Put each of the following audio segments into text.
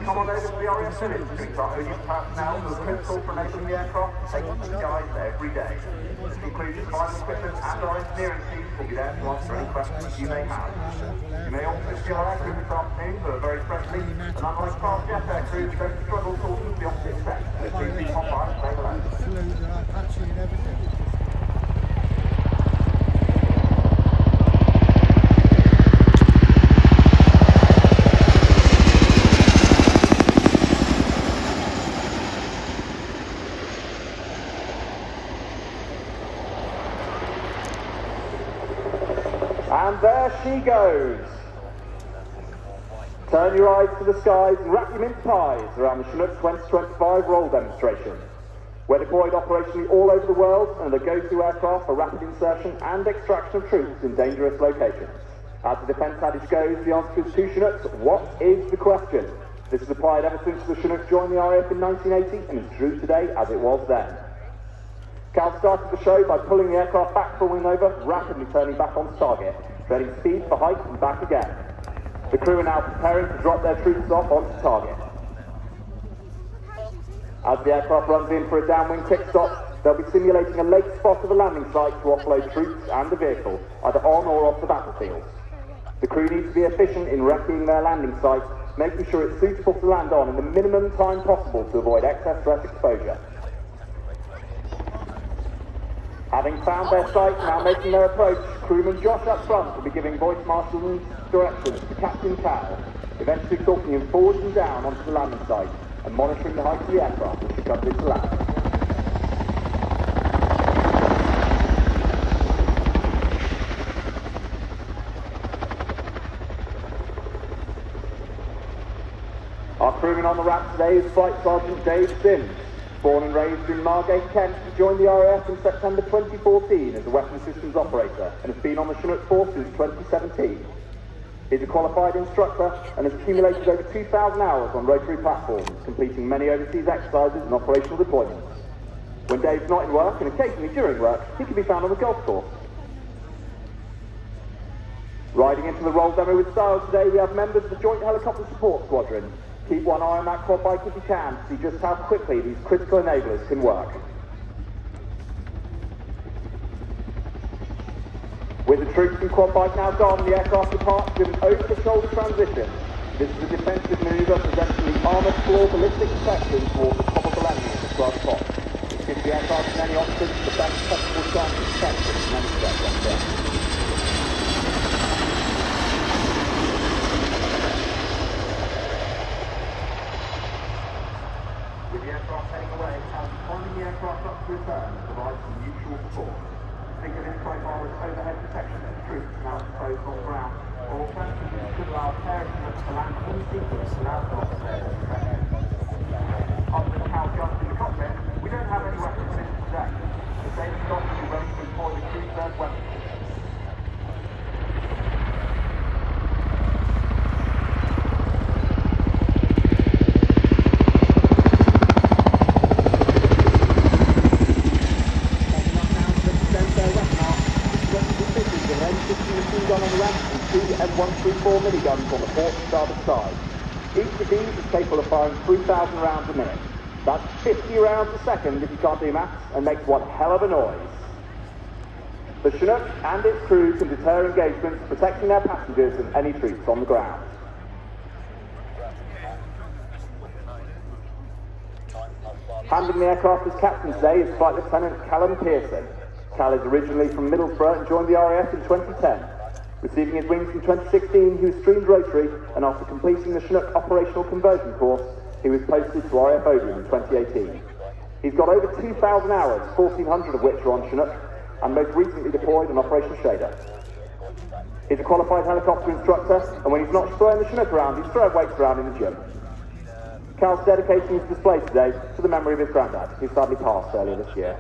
come on over to the RIAT village to meet our OU personnel who are critical for enabling the aircraft to take to the skies every day. This includes survival equipment and our engineering teams will be there to answer any questions you may have. You may also see our aircrew this afternoon who are very friendly, and unlike fast jet aircrew, we don't struggle talking to the opposite sex. So please be hot by and say hello. And there she goes. Turn your eyes to the skies and wrap your mince pies around the Chinook 2025 roll demonstration. We're deployed operationally all over the world and are the go-to aircraft for rapid insertion and extraction of troops in dangerous locations. As the defence adage goes, the answer is two Chinooks. What is the question? This has applied ever since the Chinook joined the RAF in 1980 and is true today as it was then. Cal started the show by pulling the aircraft back for a wing over, rapidly turning back on target, treading speed for height and back again. The crew are now preparing to drop their troops off onto target. As the aircraft runs in for a downwind quick stop, they'll be simulating a lake spot of a landing site to offload troops and the vehicle, either on or off the battlefield. The crew needs to be efficient in recceing their landing site, making sure it's suitable to land on in the minimum time possible to avoid excess stress exposure. Having found their site, now making their approach, crewman Josh up front will be giving voice marshalling directions to Captain Cal, eventually talking him forwards and down onto the landing site and monitoring the height of the aircraft as she comes into land. Our crewman on the ramp today is Flight Sergeant Dave Sims. Born and raised in Margate, Kent, he joined the RAF in September 2014 as a weapons systems operator and has been on the Chinook force since 2017. He's a qualified instructor and has accumulated over 2,000 hours on rotary platforms, completing many overseas exercises and operational deployments. When Dave's not in work, and occasionally during work, he can be found on the golf course. Riding into the roll demo with style today, we have members of the Joint Helicopter Support Squadron. Keep one eye on that quad bike if you can to see just how quickly these critical enablers can work. With the troops and quad bike now gone, the aircraft departs with an over-the-shoulder transition. This is a defensive manoeuvre presenting the armoured floor ballistic protection towards the top of the landing at the front spot. It gives the aircraft and any occupants the best possible chance of protection from any threat on deck. With the aircraft heading away, and finding the aircraft up to return provides some mutual support. Think of this profile as overhead protection for the troops now exposed on the ground, or alternatively could allow parachutes to land in sequence without the officer protection. Other than how just in the cockpit, we don't have any weapons in today. The same is not to be ready to employ the crew's third weapon. Gun on the ramp and two M134 miniguns on the port and starboard side. Each of these is capable of firing 3,000 rounds a minute. That's 50 rounds a second if you can't do maths, and makes one hell of a noise. The Chinook and its crew can deter engagements, protecting their passengers and any troops on the ground. Handling the aircraft as captain today is Flight Lieutenant Callum Pearson. Cal is originally from Middlesbrough and joined the RAF in 2010. Receiving his wings in 2016, he was streamed rotary, and after completing the Chinook operational conversion course, he was posted to RAF Odium in 2018. He's got over 2,000 hours, 1,400 of which are on Chinook, and most recently deployed on Operation Shader. He's a qualified helicopter instructor, and when he's not throwing the Chinook around, he's throwing weights around in the gym. Cal's dedicating his display today to the memory of his granddad, who sadly passed earlier this year.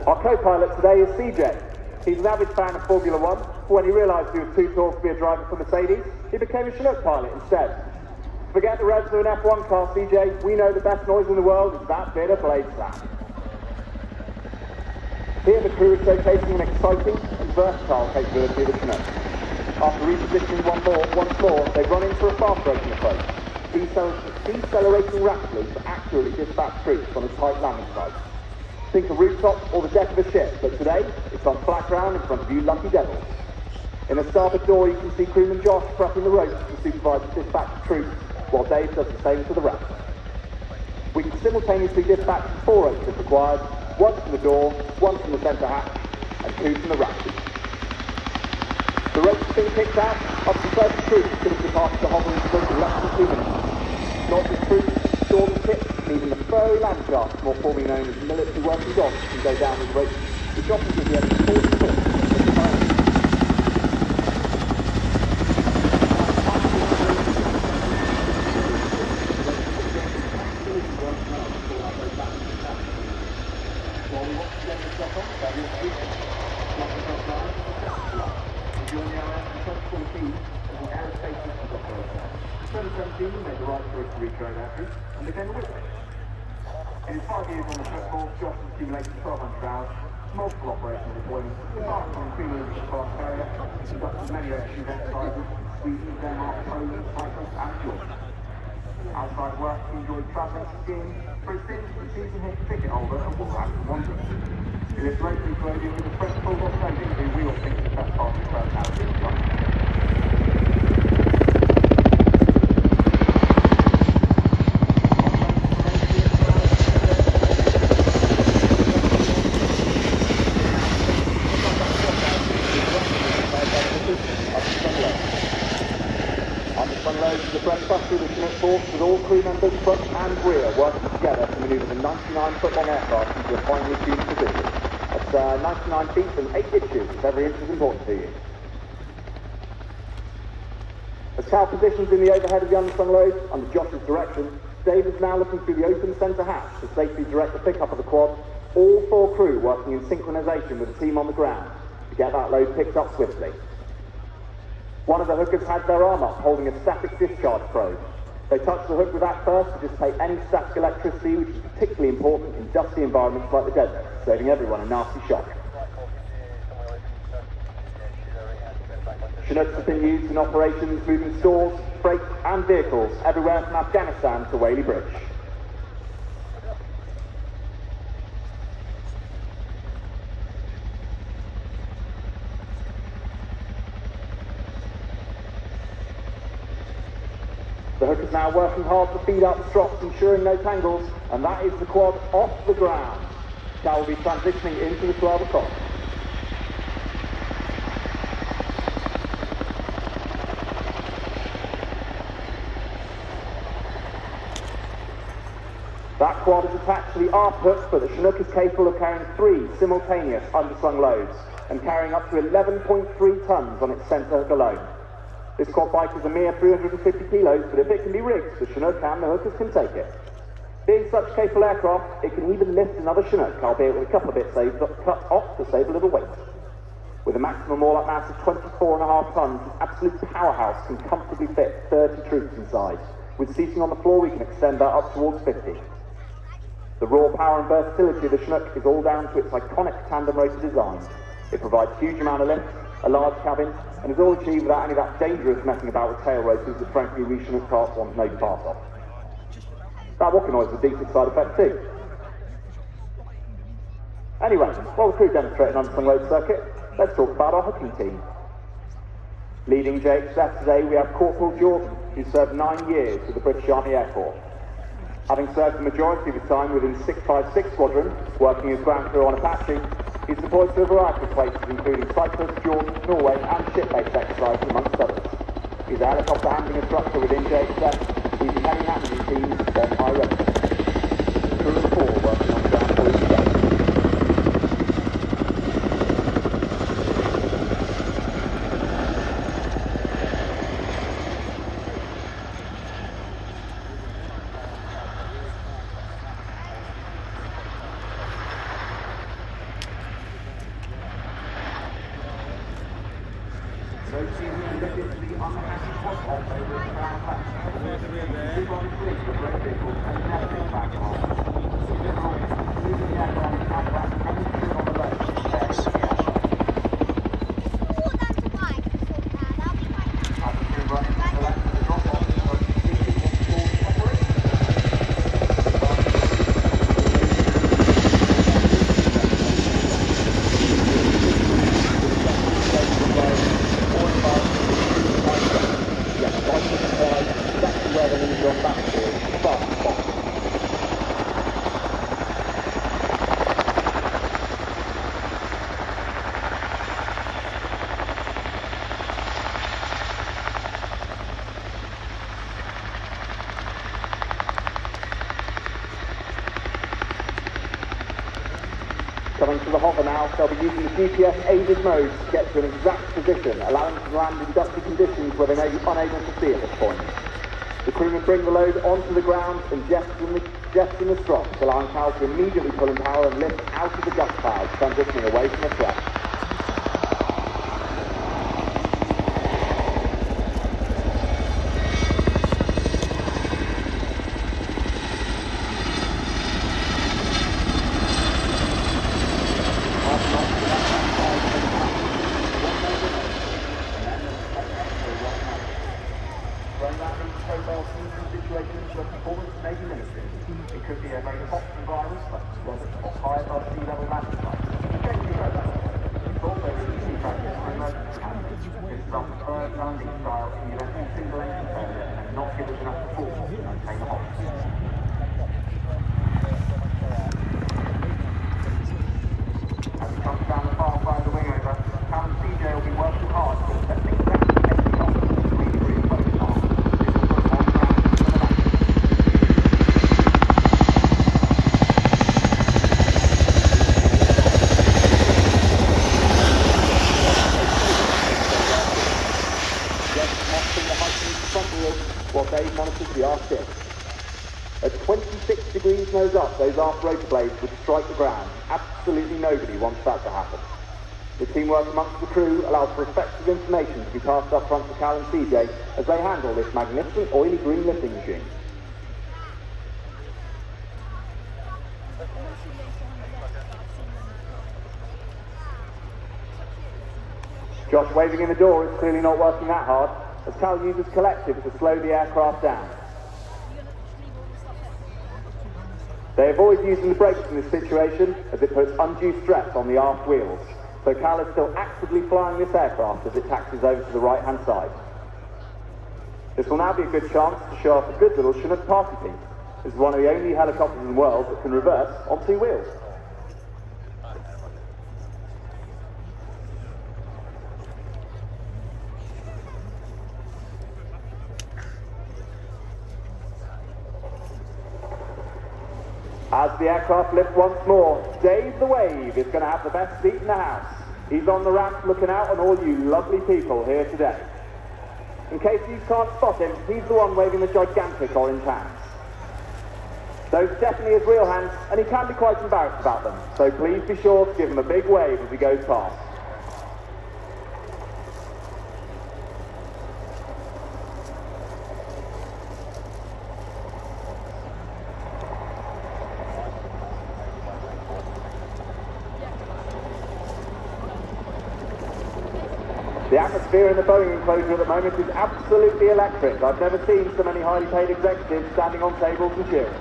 Our co-pilot today is CJ. He's an avid fan of Formula One, but when he realised he was too tall to be a driver for Mercedes, he became a Chinook pilot instead. Forget the revs of an F1 car, CJ. We know the best noise in the world is that bit of blade slap. Here the crew is showcasing an exciting and versatile capability of the Chinook. After repositioning once more, they run in for a fast-braking approach, decelerating rapidly to accurately dispatch troops on a tight landing site. Think a rooftop or the deck of a ship, but today it's on flat ground in front of you lucky devils. In the starboard door you can see crewman Josh prepping the ropes to supervise the dispatch of troops, while Dave does the same to the rest. We can simultaneously dispatch 4 ropes if required, 1 from the door, 1 from the centre hatch, and 2 from the raft. The ropes have been kicked out, up to 30 troops could have departed the hovering scope in less than 2 minutes. Not just troops, stores and ships, and even the furry land sharks, more formally known as military working dogs, can go down with ropes, which often gives the end of 40 foot. And became a witness. In his 5 years on the ship force, Josh has accumulated 1,200 hours, multiple operational deployments, embarked on 2 years of class carrier, conducted many overseas exercises, Sweden, Denmark, Poland, Cyprus, and Georgia. Outside work, he enjoyed travelling, skiing, for his sins, the season hit ticket holder and Wolverhampton Wanderers. He lives locally to Odeon with a French bulldog lady who we all think is the best part of his personality in life. The breakfast through the Chinook force with all crew members front and rear working together to manoeuvre the 99-foot-long aircraft into a finely tuned position. That's 99 feet and 8 inches, if every inch is important to you. As Cal positions in the overhead of the unsung load, under Josh's direction, Dave is now looking through the open centre hatch to safely direct the pickup of the quad, all 4 crew working in synchronisation with the team on the ground to get that load picked up swiftly. One of the hookers had their arm up, holding a static discharge probe. They touched the hook with that first to dissipate any static electricity, which is particularly important in dusty environments like the desert, saving everyone a nasty shock. Chinooks have been used in operations moving stores, freight and vehicles everywhere from Afghanistan to Whaley Bridge. The hook is now working hard to feed up the strops, ensuring no tangles, and that is the quad off the ground. Cal will be transitioning into the 12 o'clock. That quad is attached to the aft hook, but the Chinook is capable of carrying 3 simultaneous underslung loads and carrying up to 11.3 tons on its centre hook alone. This quad bike is a mere 350 kilos, but if it can be rigged, the Chinook and the hookers can take it. Being such capable aircraft, it can even lift another Chinook, albeit with a couple of bits cut off to save a little weight. With a maximum all-up mass of 24.5 tons, this absolute powerhouse can comfortably fit 30 troops inside. With seating on the floor, we can extend that up towards 50. The raw power and versatility of the Chinook is all down to its iconic tandem rotor design. It provides a huge amount of lift, a large cabin, and is all achieved without any of that dangerous messing about with tail rotors that frankly we Chinook parts want no part of. That walking noise is a decent side effect too. Anyway, while the crew demonstrate an unsung load circuit, let's talk about our hooking team. Leading JHS today we have Corporal Jordan, who served 9 years with the British Army Air Corps. Having served the majority of his time within 656 Squadron, working as ground crew on Apache, he's deployed to a variety of places including Cyprus, Jordan, Norway and ship-based exercises amongst others. He's a helicopter handling instructor within JHS, he's been heading out with teams on high revenue. Crew of 4 working on ground for each day. Coming to the hover now, they'll be using the GPS-aided mode to get to an exact position, allowing them to land in dusty conditions where they may be unable to see at this point. The crewmen bring the load onto the ground and jettison the strops, allowing Cal to immediately pull in power and lift out of the dust clouds, transitioning away from the threat. Situations where performance may be limited. It could be a very hot environment, such as or high above sea level landing sites. It's also easy practice for emergency handling. This is our preferred landing style in the event of a single engine failure and not give us enough performance to maintain the hops. As it comes down the far side of the wing over, Cal and CJ will be working hard to set things down to 80 knots between the green boat arms. While Dave monitors the R6. At 26 degrees nose up, those aft rotor blades would strike the ground. Absolutely nobody wants that to happen. The teamwork amongst the crew allows for effective information to be passed up front to Cal and CJ as they handle this magnificent oily green lifting machine. Josh waving in the door is clearly not working that hard, as Cal uses collective to slow the aircraft down. They avoid using the brakes in this situation as it puts undue stress on the aft wheels, so Cal is still actively flying this aircraft as it taxis over to the right-hand side. This will now be a good chance to show off a good little Chinook party piece. This is one of the only helicopters in the world that can reverse on two wheels. As the aircraft lifts once more, Dave the Wave is going to have the best seat in the house. He's on the ramp looking out on all you lovely people here today. In case you can't spot him, he's the one waving the gigantic orange hands. Those definitely his real hands, and he can be quite embarrassed about them, so please be sure to give him a big wave as he goes past. The atmosphere in the Boeing enclosure at the moment is absolutely electric. I've never seen so many highly paid executives standing on tables and cheering.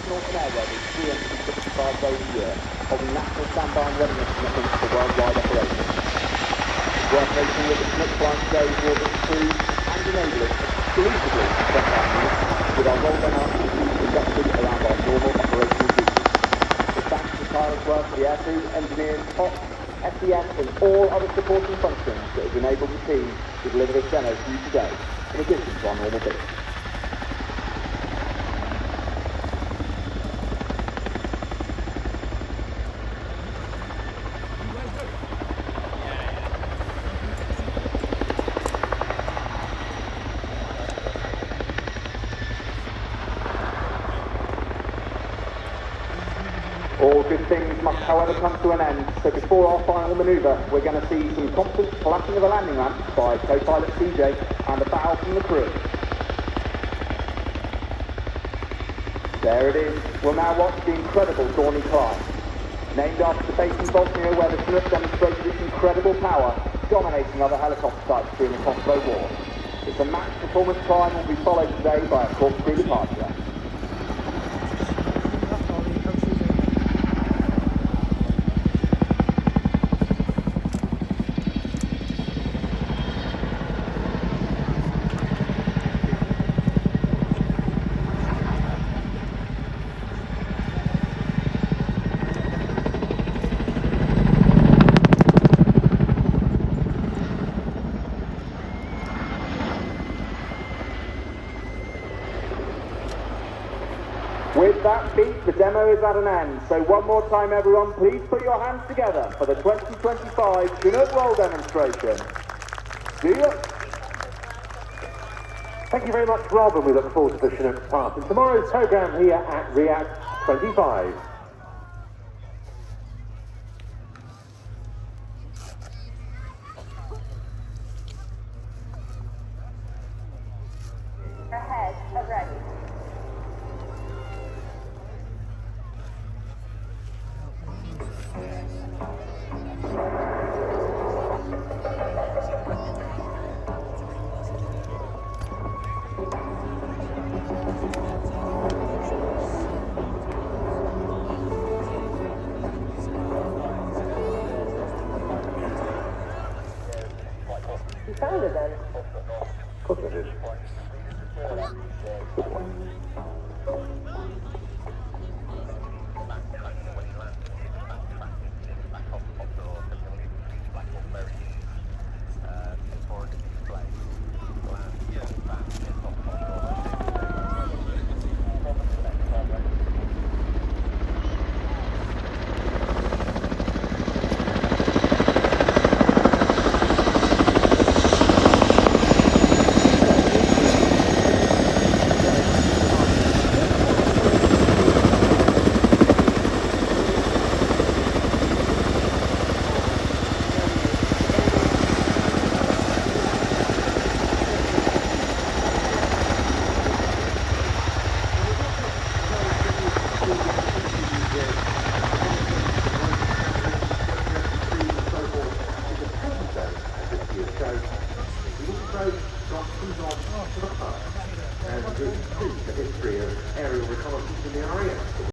Northern Airways 365 days a year, holding national standby and readiness commitments for worldwide operations. It's worth noting that the Chinook flying today will improve and enable us exclusively to frontline units, with our roll-down activities conducted around our normal operational duties. With thanks to the tireless work of the aircrew, engineers, ops, SES and all other supporting functions that have enabled the team to deliver this demo to you today, in addition to our normal bits. All good things must, however, come to an end, so before our final manoeuvre, we're going to see some confident flashing of a landing ramp by co-pilot CJ and a bow from the crew. There it is. We'll now watch the incredible Dorney climb. Named after the base in Bosnia where the Chinook demonstrated its incredible power, dominating other helicopter types during the Kosovo War. It's a match performance climb will be followed today by a corkscrew departure. With that beat, the demo is at an end. So one more time, everyone, please put your hands together for the 2025 Chinook roll demonstration. Do you? Thank you very much, Rob, and we look forward to the Chinook part in tomorrow's programme here at RIAT 25.